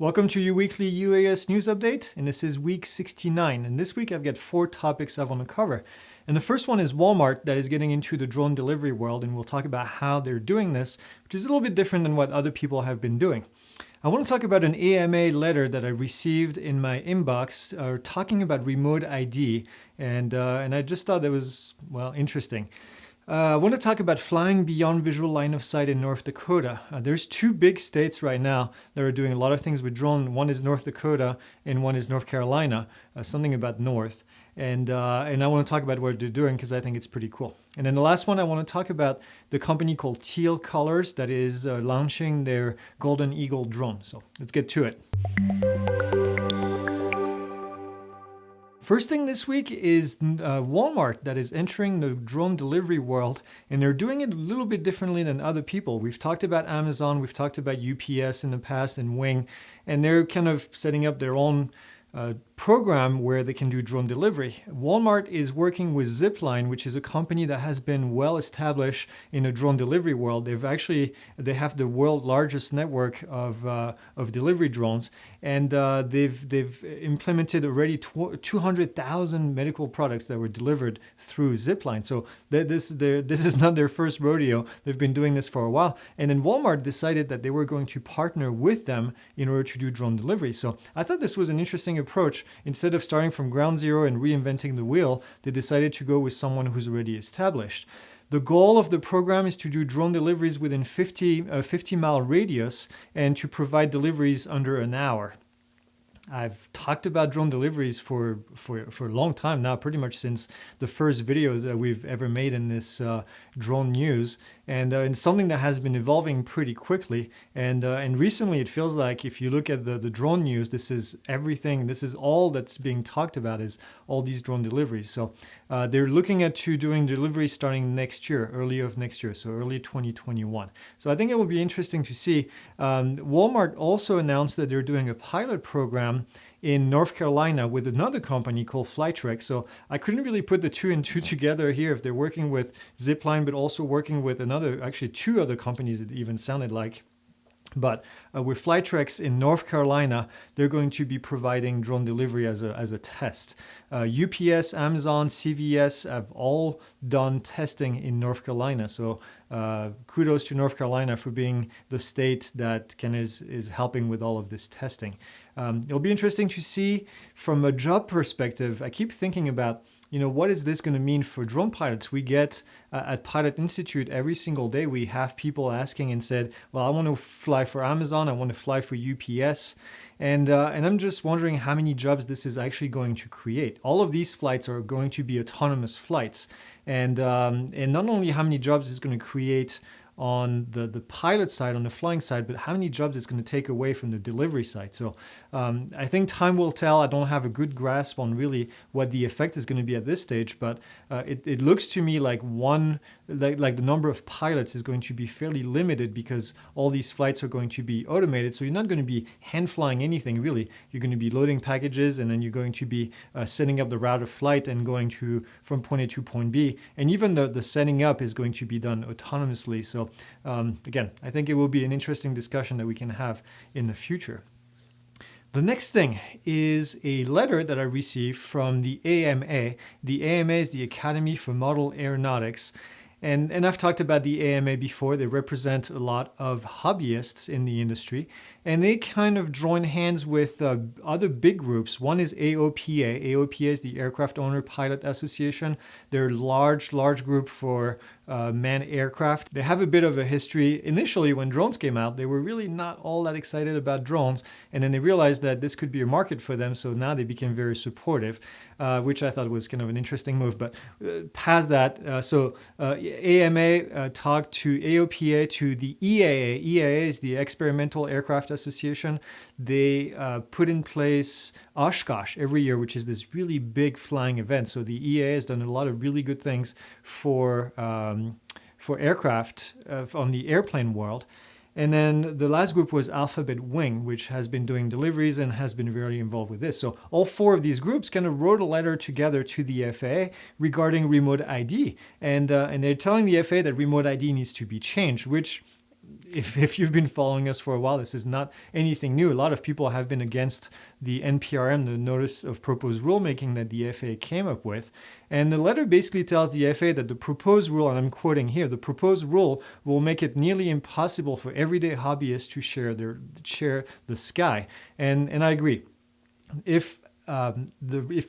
Welcome to your weekly UAS news update, and this is week 69. And this week I've got 4 topics I want to cover. And the first one is Walmart, that is getting into the drone delivery world, and we'll talk about how they're doing this, which is a little bit different than what other people have been doing. I want to talk about an AMA letter that I received in my inbox talking about remote ID, and I just thought that was, well, interesting. I want to talk about flying beyond visual line of sight in North Dakota. There's 2 big states right now that are doing a lot of things with drone. One is North Dakota and one is North Carolina, something about North. And I want to talk about what they're doing because I think it's pretty cool. And then the last one, I want to talk about the company called Teal Colors that is launching their Golden Eagle drone. So let's get to it. First thing this week is Walmart that is entering the drone delivery world, and they're doing it a little bit differently than other people. We've talked about Amazon, we've talked about UPS in the past and Wing, and they're kind of setting up their own program where they can do drone delivery. Walmart is working with Zipline, which is a company that has been well established in the drone delivery world. They have the world's largest network of delivery drones, and they've implemented already 200,000 medical products that were delivered through Zipline. So this is not their first rodeo. They've been doing this for a while, and then Walmart decided that they were going to partner with them in order to do drone delivery. So I thought this was an interesting approach. Instead of starting from ground zero and reinventing the wheel, they decided to go with someone who's already established. The goal of the program is to do drone deliveries within 50-mile radius and to provide deliveries under an hour. I've talked about drone deliveries for a long time now, pretty much since the first video that we've ever made in this drone news, and something that has been evolving pretty quickly. And recently, it feels like if you look at the drone news, this is everything. This is all that's being talked about is all these drone deliveries. So they're looking at doing deliveries starting next year, early of next year, so early 2021. So I think it will be interesting to see. Walmart also announced that they're doing a pilot program in North Carolina with another company called Flytrek. So I couldn't really put the 2 and 2 together here if they're working with Zipline, but also working with actually 2 other companies it even sounded like. But with Flytrex in North Carolina, they're going to be providing drone delivery as a test. UPS, Amazon, CVS have all done testing in North Carolina. So kudos to North Carolina for being the state that is helping with all of this testing. It'll be interesting to see from a job perspective. I keep thinking about, what is this going to mean for drone pilots? We get at Pilot Institute every single day, we have people asking and said, well, I want to fly for Amazon, I want to fly for UPS. And I'm just wondering how many jobs this is actually going to create. All of these flights are going to be autonomous flights. And not only how many jobs it's going to create on the pilot side, on the flying side, but how many jobs it's going to take away from the delivery side. So I think time will tell. I don't have a good grasp on really what the effect is going to be at this stage, but it looks to me like the number of pilots is going to be fairly limited because all these flights are going to be automated. So you're not going to be hand flying anything really. You're going to be loading packages, and then you're going to be setting up the route of flight and going from point A to point B. And even the setting up is going to be done autonomously. So again, I think it will be an interesting discussion that we can have in the future. The next thing is a letter that I received from the AMA. The AMA is the Academy for Model Aeronautics. And I've talked about the AMA before. They represent a lot of hobbyists in the industry, and they kind of join hands with other big groups. One is AOPA. AOPA is the Aircraft Owner Pilot Association. They're a large group for manned aircraft. They have a bit of a history. Initially, when drones came out, they were really not all that excited about drones, and then they realized that this could be a market for them, so now they became very supportive, which I thought was kind of an interesting move. But past that, AMA talked to AOPA, to the EAA. EAA is the Experimental Aircraft Association. They put in place Oshkosh every year, which is this really big flying event. So the EAA has done a lot of really good things for aircraft on the airplane world. And then the last group was Alphabet Wing, which has been doing deliveries and has been very involved with this. So all 4 of these groups kind of wrote a letter together to the FAA regarding remote ID. And they're telling the FAA that remote ID needs to be changed, which if you've been following us for a while, this is not anything new. A lot of people have been against the NPRM, the Notice of Proposed Rulemaking that the FAA came up with. And the letter basically tells the FAA that the proposed rule, and I'm quoting here, the proposed rule will make it nearly impossible for everyday hobbyists to share the sky. And I agree. If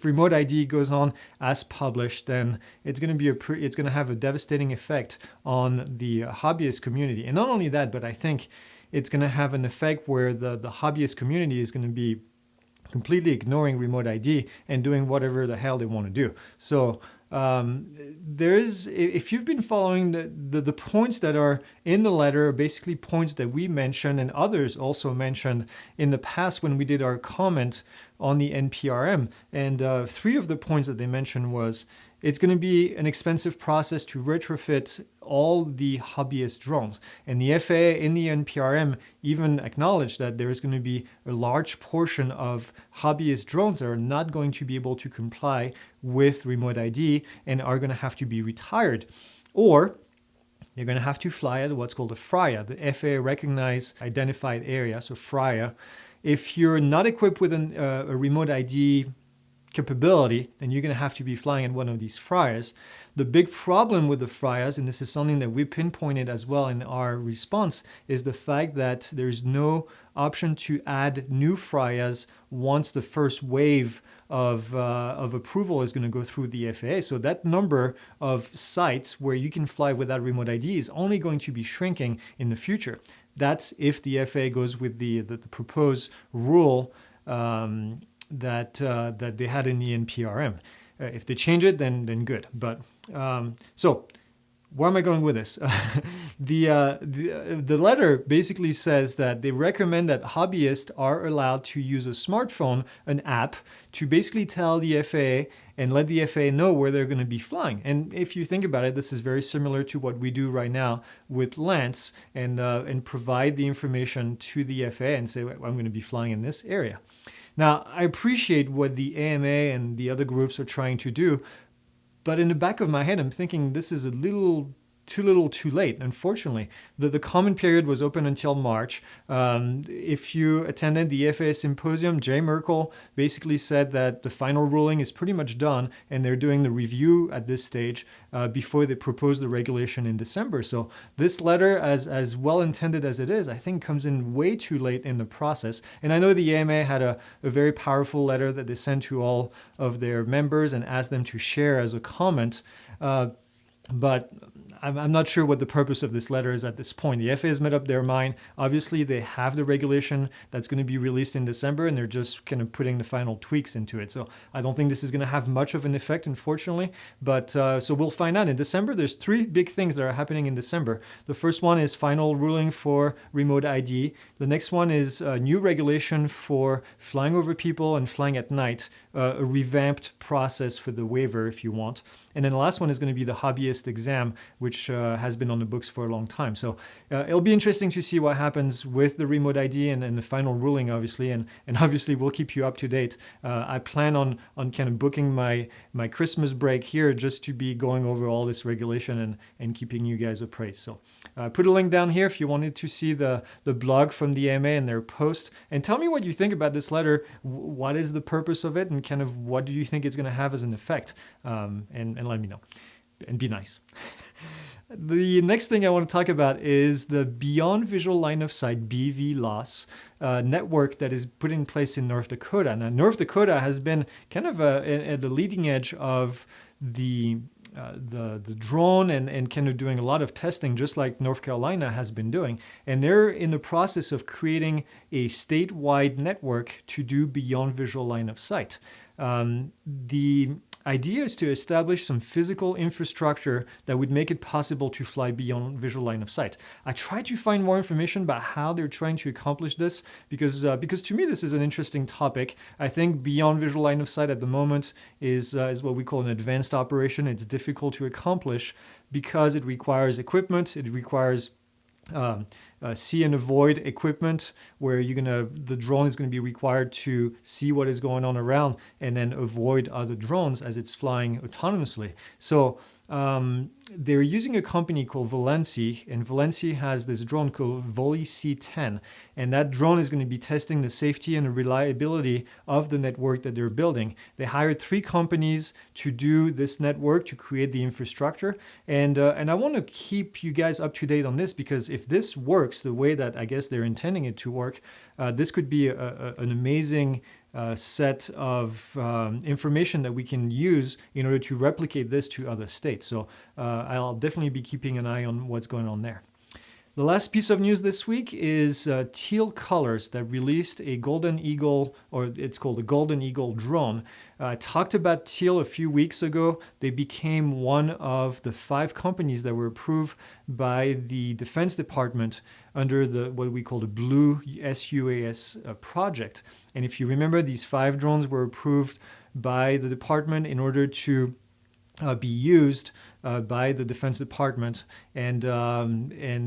remote ID goes on as published, then it's going to have a devastating effect on the hobbyist community. And not only that, but I think it's going to have an effect where the hobbyist community is going to be completely ignoring remote ID and doing whatever the hell they want to do. So if you've been following the points that are in the letter, basically points that we mentioned and others also mentioned in the past when we did our comment on the NPRM. And 3 of the points that they mentioned was it's going to be an expensive process to retrofit all the hobbyist drones. And the FAA in the NPRM even acknowledged that there is going to be a large portion of hobbyist drones that are not going to be able to comply with remote ID and are going to have to be retired. Or you're going to have to fly at what's called a FRIA, the FAA Recognized Identified Area, so FRIA. If you're not equipped with a remote ID capability, then you're going to have to be flying at one of these FRIAs. The big problem with the FRIAs, and this is something that we pinpointed as well in our response, is the fact that there's no option to add new FRIAs once the first wave of approval is going to go through the FAA. So that number of sites where you can fly without remote ID is only going to be shrinking in the future. That's if the FAA goes with the proposed rule that they had in the NPRM. If they change it, then good. But so where am I going with this? The letter basically says that they recommend that hobbyists are allowed to use a smartphone, an app, to basically tell the FAA and let the FAA know where they're going to be flying. And if you think about it, this is very similar to what we do right now with Lance and provide the information to the FAA and say, well, I'm going to be flying in this area. Now, I appreciate what the AMA and the other groups are trying to do, but in the back of my head, I'm thinking this is a little too late, unfortunately. The comment period was open until March. If you attended the FAA symposium, Jay Merkel basically said that the final ruling is pretty much done and they're doing the review at this stage before they propose the regulation in December. So this letter, as well intended as it is, I think comes in way too late in the process. And I know the AMA had a very powerful letter that they sent to all of their members and asked them to share as a comment. But I'm not sure what the purpose of this letter is at this point. The FAA has made up their mind. Obviously, they have the regulation that's going to be released in December, and they're just kind of putting the final tweaks into it. So I don't think this is going to have much of an effect, unfortunately. But so we'll find out. In December, there's 3 big things that are happening in December. The first one is final ruling for remote ID. The next one is a new regulation for flying over people and flying at night, a revamped process for the waiver if you want. And then the last one is going to be the hobbyist exam, which has been on the books for a long time. So it'll be interesting to see what happens with the remote ID and the final ruling, obviously. And obviously, we'll keep you up to date. I plan on kind of booking my Christmas break here just to be going over all this regulation and keeping you guys appraised. So put a link down here if you wanted to see the blog from the AMA and their post. And tell me what you think about this letter. What is the purpose of it? And kind of what do you think it's going to have as an effect? And let me know. And be nice. The next thing I want to talk about is the Beyond Visual Line of Sight, BVLOS, network that is put in place in North Dakota. Now, North Dakota has been kind of at the leading edge of the drone and kind of doing a lot of testing, just like North Carolina has been doing. And they're in the process of creating a statewide network to do Beyond Visual Line of Sight. The idea is to establish some physical infrastructure that would make it possible to fly beyond visual line of sight. I tried to find more information about how they're trying to accomplish this because to me this is an interesting topic. I think beyond visual line of sight at the moment is what we call an advanced operation. It's difficult to accomplish because it requires equipment. It requires see and avoid equipment where the drone is going to be required to see what is going on around and then avoid other drones as it's flying autonomously. So they're using a company called Valency, and Valency has this drone called Voli C10, and that drone is going to be testing the safety and the reliability of the network that they're building. They hired 3 companies to do this network, to create the infrastructure, and I want to keep you guys up to date on this, because if this works the way that I guess they're intending it to work, this could be an amazing set of information that we can use in order to replicate this to other states. So I'll definitely be keeping an eye on what's going on there. The last piece of news this week is Teal Colors that released a Golden Eagle, or it's called a Golden Eagle drone. I talked about Teal a few weeks ago. They became one of the 5 companies that were approved by the Defense Department under what we call the Blue SUAS project. And if you remember, these 5 drones were approved by the department in order to be used by the Defense Department, and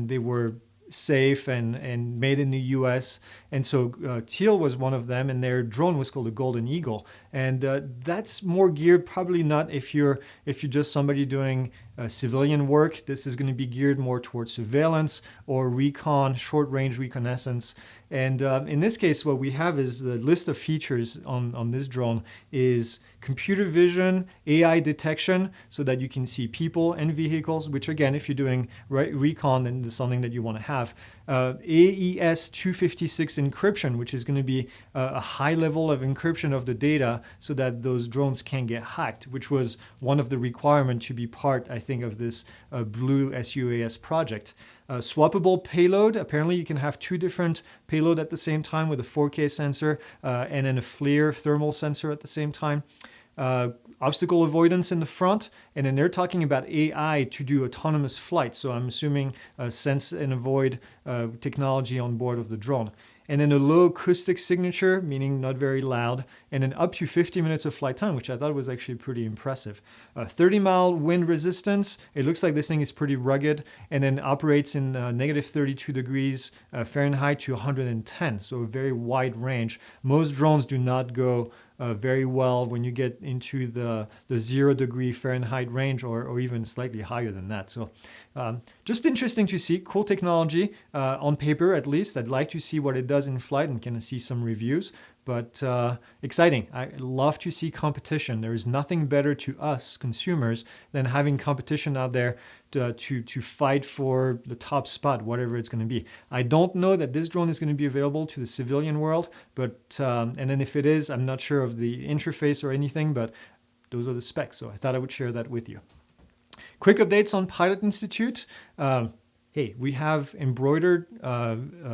they were safe and made in the U.S. And so Teal was one of them, and their drone was called the Golden Eagle. And that's more geared, probably not if you're just somebody doing civilian work. This is going to be geared more towards surveillance or recon, short-range reconnaissance. And in this case, what we have is the list of features on this drone is computer vision, AI detection, so that you can see people and vehicles, which again, if you're doing recon, then it's something that you want to have. AES 256 encryption, which is going to be a high level of encryption of the data so that those drones can't get hacked, which was one of the requirements to be part, I think, of this Blue SUAS project. Swappable payload. Apparently, you can have 2 different payload at the same time with a 4K sensor and then a FLIR thermal sensor at the same time. Obstacle avoidance in the front, and then they're talking about AI to do autonomous flight. So I'm assuming sense and avoid technology on board of the drone. And then a low acoustic signature, meaning not very loud, and then up to 50 minutes of flight time, which I thought was actually pretty impressive. 30-mile wind resistance. It looks like this thing is pretty rugged, and then operates in negative 32 degrees Fahrenheit to 110, so a very wide range. Most drones do not go very well when you get into the 0-degree Fahrenheit range, or even slightly higher than that. So just interesting to see. Cool technology on paper, at least. I'd like to see what it does in flight and kind of see some reviews. But exciting. I love to see competition. There is nothing better to us consumers than having competition out there to fight for the top spot, whatever it's going to be. I don't know that this drone is going to be available to the civilian world, but and then if it is, I'm not sure of the interface or anything, but those are the specs. So I thought I would share that with you. Quick updates on Pilot Institute. Hey, we have embroidered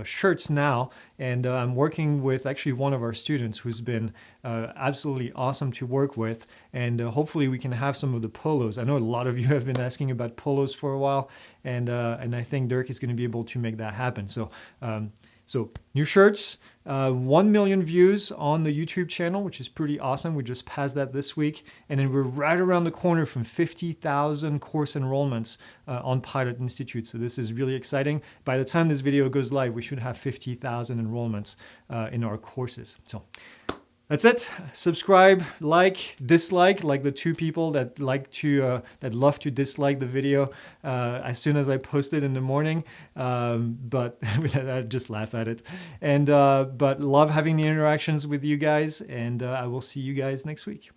shirts now, and I'm working with actually one of our students who's been absolutely awesome to work with, and hopefully we can have some of the polos. I know a lot of you have been asking about polos for a while, and I think Dirk is going to be able to make that happen. So new shirts, 1 million views on the YouTube channel, which is pretty awesome. We just passed that this week. And then we're right around the corner from 50,000 course enrollments on Pilot Institute. So this is really exciting. By the time this video goes live, we should have 50,000 enrollments in our courses. So that's it. Subscribe, like, dislike, like the 2 people that love to dislike the video as soon as I post it in the morning. But I just laugh at it. And but love having the interactions with you guys, and I will see you guys next week.